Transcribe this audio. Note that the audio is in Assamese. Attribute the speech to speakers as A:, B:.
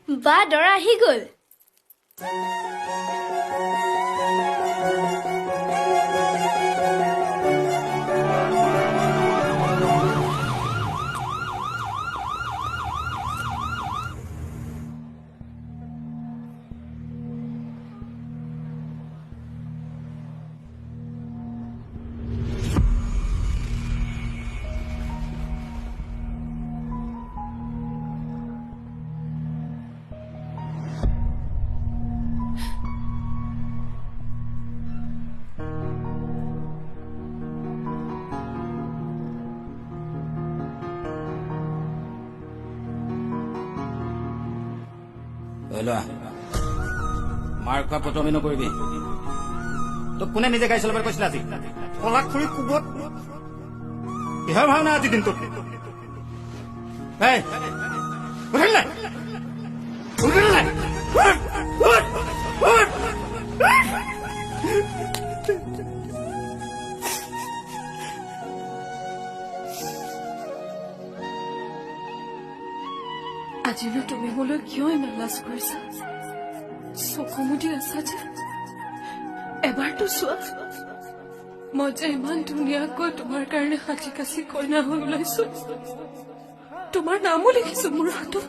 A: বা দৰা আহি গ'ল।
B: মাৰ খোৱা পটমি নকৰিবি তোক কোনে নিজে গাড়ী চলাবলৈ কৈছিল আজি কলাক খুৰি কোবত কিহৰ ভাওনা আজি দিনটোত
C: আজিনো তুমি মোলৈ কিয় ইমান লাজ কৰিছা চকুমুদি আছা যে এবাৰতো চোৱা মই যে ইমান ধুনীয়াকৈ তোমাৰ কাৰণে সাজি কাচি কইনা হৈ ওলাইছো তোমাৰ নামো লিখিছো মোৰ হাতত